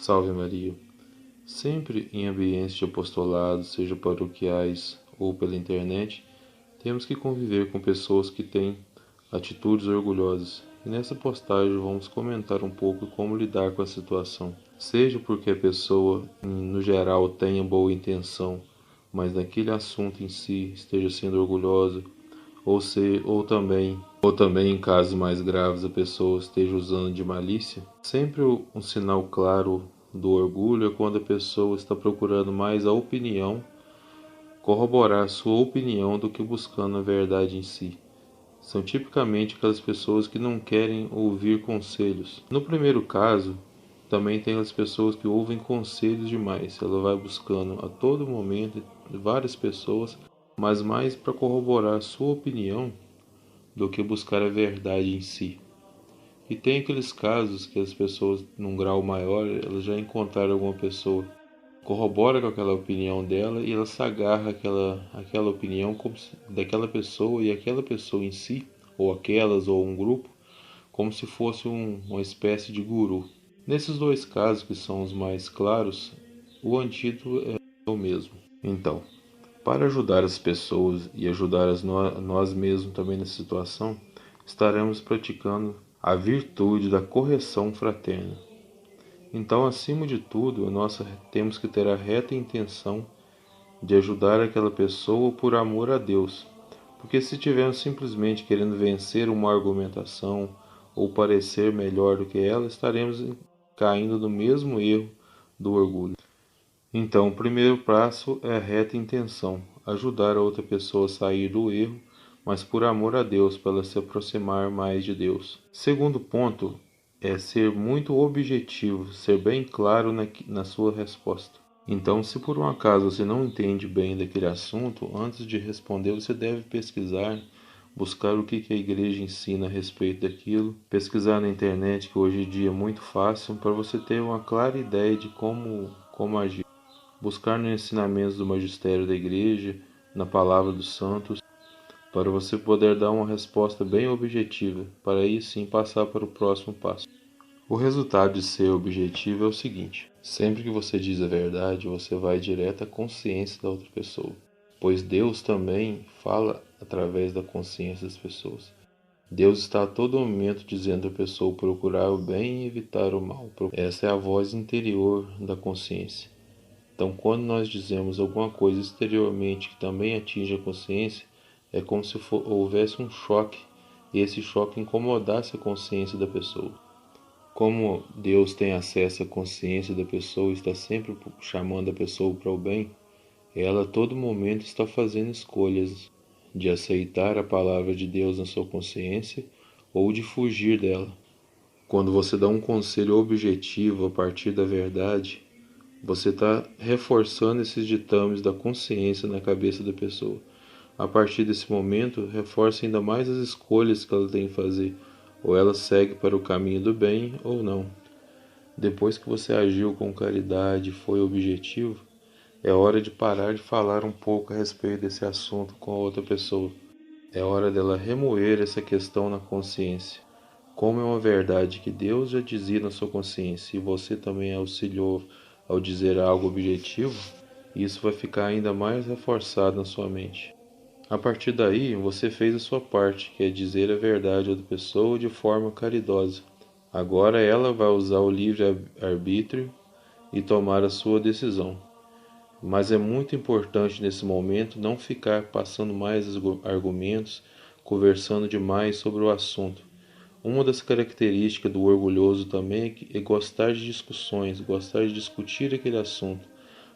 Salve Maria! Sempre em ambientes de apostolado, seja paroquiais ou pela internet, temos que conviver com pessoas que têm atitudes orgulhosas. E nessa postagem vamos comentar um pouco como lidar com a situação. Seja porque a pessoa, no geral, tenha boa intenção, mas naquele assunto em si esteja sendo orgulhosa, ou também em casos mais graves a pessoa esteja usando de malícia. Sempre um sinal claro do orgulho é quando a pessoa está procurando mais a opinião, corroborar sua opinião do que buscando a verdade em si. São tipicamente aquelas pessoas que não querem ouvir conselhos. No primeiro caso, também tem as pessoas que ouvem conselhos demais. Ela vai buscando a todo momento várias pessoas, mas mais para corroborar a sua opinião do que buscar a verdade em si. E tem aqueles casos que as pessoas, num grau maior, elas já encontraram alguma pessoa, corrobora com aquela opinião dela e ela se agarra àquela opinião daquela pessoa e aquela pessoa em si, ou aquelas, ou um grupo, como se fosse uma espécie de guru. Nesses dois casos, que são os mais claros, o antídoto é o mesmo. Então, para ajudar as pessoas e ajudar nós mesmos também nessa situação, estaremos praticando a virtude da correção fraterna. Então, acima de tudo, nós temos que ter a reta intenção de ajudar aquela pessoa por amor a Deus. Porque se estivermos simplesmente querendo vencer uma argumentação ou parecer melhor do que ela, estaremos caindo no mesmo erro do orgulho. Então, o primeiro passo é a reta intenção, ajudar a outra pessoa a sair do erro, mas por amor a Deus, para ela se aproximar mais de Deus. Segundo ponto é ser muito objetivo, ser bem claro na sua resposta. Então, se por um acaso você não entende bem daquele assunto, antes de responder você deve pesquisar, buscar o que a igreja ensina a respeito daquilo, pesquisar na internet, que hoje em dia é muito fácil, para você ter uma clara ideia de como agir. Buscar nos ensinamentos do magistério da igreja, na palavra dos santos, para você poder dar uma resposta bem objetiva, para aí sim passar para o próximo passo. O resultado de ser objetivo é o seguinte: sempre que você diz a verdade, você vai direto à consciência da outra pessoa, pois Deus também fala através da consciência das pessoas. Deus está a todo momento dizendo à pessoa procurar o bem e evitar o mal. Essa é a voz interior da consciência. Então, quando nós dizemos alguma coisa exteriormente que também atinge a consciência, é como se houvesse um choque, e esse choque incomodasse a consciência da pessoa. Como Deus tem acesso à consciência da pessoa e está sempre chamando a pessoa para o bem, ela a todo momento está fazendo escolhas de aceitar a palavra de Deus na sua consciência ou de fugir dela. Quando você dá um conselho objetivo a partir da verdade, você está reforçando esses ditames da consciência na cabeça da pessoa. A partir desse momento, reforça ainda mais as escolhas que ela tem que fazer. Ou ela segue para o caminho do bem ou não. Depois que você agiu com caridade e foi objetivo, é hora de parar de falar um pouco a respeito desse assunto com a outra pessoa. É hora dela remoer essa questão na consciência. Como é uma verdade que Deus já dizia na sua consciência e você também auxiliou ao dizer algo objetivo, isso vai ficar ainda mais reforçado na sua mente. A partir daí, você fez a sua parte, que é dizer a verdade a outra pessoa de forma caridosa. Agora ela vai usar o livre-arbítrio e tomar a sua decisão. Mas é muito importante nesse momento não ficar passando mais argumentos, conversando demais sobre o assunto. Uma das características do orgulhoso também é gostar de discussões, gostar de discutir aquele assunto,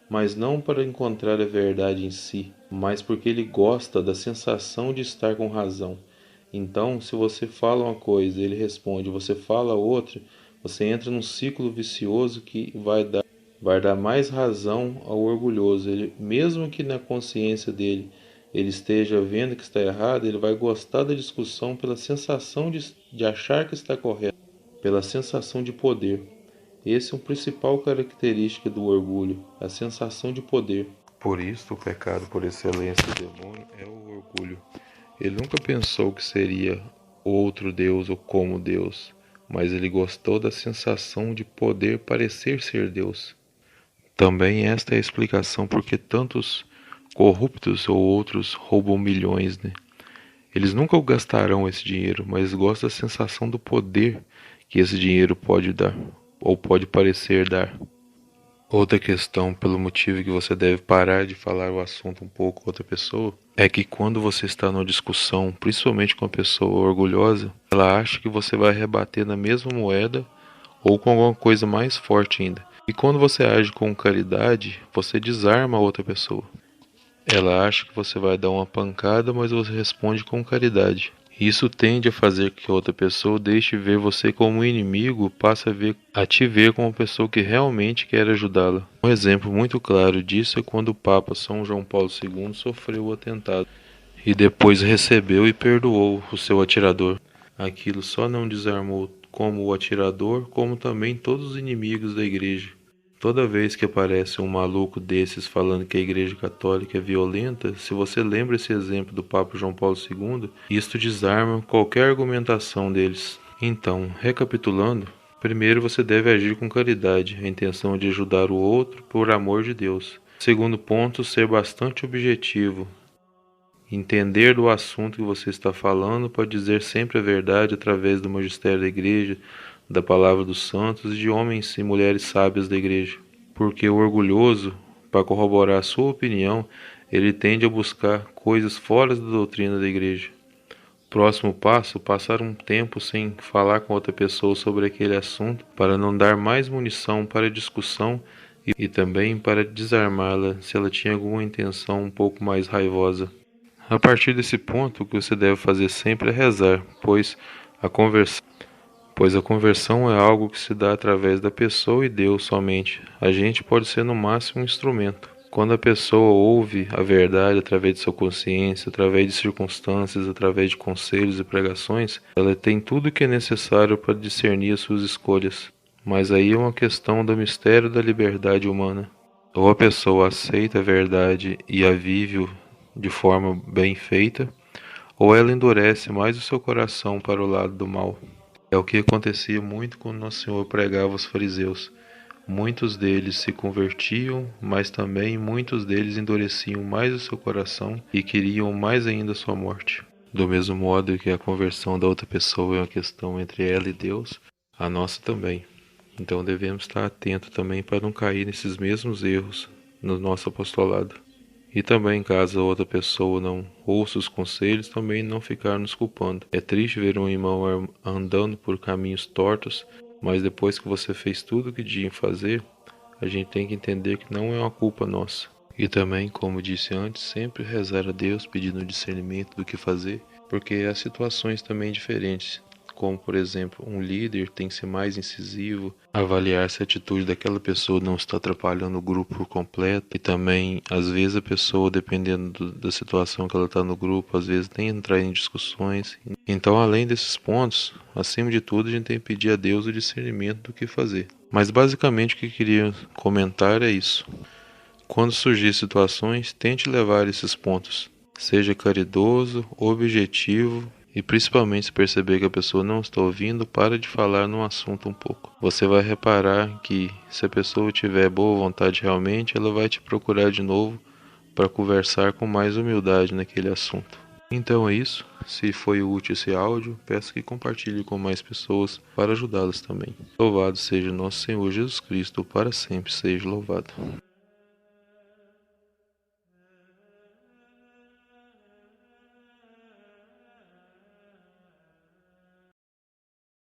mas não para encontrar a verdade em si, mas porque ele gosta da sensação de estar com razão. Então, se você fala uma coisa e ele responde, você fala outra, você entra num ciclo vicioso que vai dar mais razão ao orgulhoso. Ele, mesmo que na consciência dele ele esteja vendo que está errado, ele vai gostar da discussão pela sensação de achar que está correto, pela sensação de poder. Esse é a principal característica do orgulho, a sensação de poder. Por isso, o pecado por excelência do demônio é o orgulho. Ele nunca pensou que seria outro Deus ou como Deus, mas ele gostou da sensação de poder parecer ser Deus. Também esta é a explicação porque tantos corruptos ou outros roubam milhões, né? Eles nunca o gastarão esse dinheiro, mas gostam da sensação do poder que esse dinheiro pode dar, ou pode parecer dar. Outra questão, pelo motivo que você deve parar de falar o assunto um pouco com outra pessoa, é que quando você está numa discussão, principalmente com uma pessoa orgulhosa, ela acha que você vai rebater na mesma moeda ou com alguma coisa mais forte ainda. E quando você age com caridade, você desarma a outra pessoa. Ela acha que você vai dar uma pancada, mas você responde com caridade. Isso tende a fazer que a outra pessoa deixe ver você como um inimigo, passe a te ver como uma pessoa que realmente quer ajudá-la. Um exemplo muito claro disso é quando o Papa São João Paulo II sofreu o atentado e depois recebeu e perdoou o seu atirador. Aquilo só não desarmou como o atirador, como também todos os inimigos da igreja. Toda vez que aparece um maluco desses falando que a Igreja Católica é violenta, se você lembra esse exemplo do Papa João Paulo II, isto desarma qualquer argumentação deles. Então, recapitulando, primeiro você deve agir com caridade, a intenção de ajudar o outro por amor de Deus. Segundo ponto, ser bastante objetivo. Entender do assunto que você está falando para dizer sempre a verdade através do magistério da igreja, da palavra dos santos e de homens e mulheres sábias da igreja. Porque o orgulhoso, para corroborar a sua opinião, ele tende a buscar coisas fora da doutrina da igreja. Próximo passo, passar um tempo sem falar com outra pessoa sobre aquele assunto para não dar mais munição para a discussão e também para desarmá-la se ela tinha alguma intenção um pouco mais raivosa. A partir desse ponto, o que você deve fazer sempre é rezar, pois a conversão é algo que se dá através da pessoa e Deus somente. A gente pode ser no máximo um instrumento. Quando a pessoa ouve a verdade através de sua consciência, através de circunstâncias, através de conselhos e pregações, ela tem tudo o que é necessário para discernir as suas escolhas. Mas aí é uma questão do mistério da liberdade humana. Ou a pessoa aceita a verdade e a vive de forma bem feita, ou ela endurece mais o seu coração para o lado do mal. É o que acontecia muito quando Nosso Senhor pregava aos fariseus. Muitos deles se convertiam, mas também muitos deles endureciam mais o seu coração e queriam mais ainda a sua morte. Do mesmo modo que a conversão da outra pessoa é uma questão entre ela e Deus, a nossa também. Então devemos estar atentos também para não cair nesses mesmos erros no nosso apostolado. E também, caso a outra pessoa não ouça os conselhos, também não ficar nos culpando. É triste ver um irmão andando por caminhos tortos, mas depois que você fez tudo o que tinha que fazer, a gente tem que entender que não é uma culpa nossa. E também, como disse antes, sempre rezar a Deus pedindo discernimento do que fazer, porque há situações também diferentes. Como, por exemplo, um líder tem que ser mais incisivo, avaliar se a atitude daquela pessoa não está atrapalhando o grupo por completo. E também, às vezes, a pessoa, dependendo da situação que ela está no grupo, às vezes tem que entrar em discussões. Então, além desses pontos, acima de tudo, a gente tem que pedir a Deus o discernimento do que fazer. Mas, basicamente, o que eu queria comentar é isso. Quando surgir situações, tente levar esses pontos. Seja caridoso, objetivo. E principalmente se perceber que a pessoa não está ouvindo, para de falar num assunto um pouco. Você vai reparar que se a pessoa tiver boa vontade realmente, ela vai te procurar de novo para conversar com mais humildade naquele assunto. Então é isso. Se foi útil esse áudio, peço que compartilhe com mais pessoas para ajudá-las também. Louvado seja nosso Senhor Jesus Cristo, para sempre seja louvado.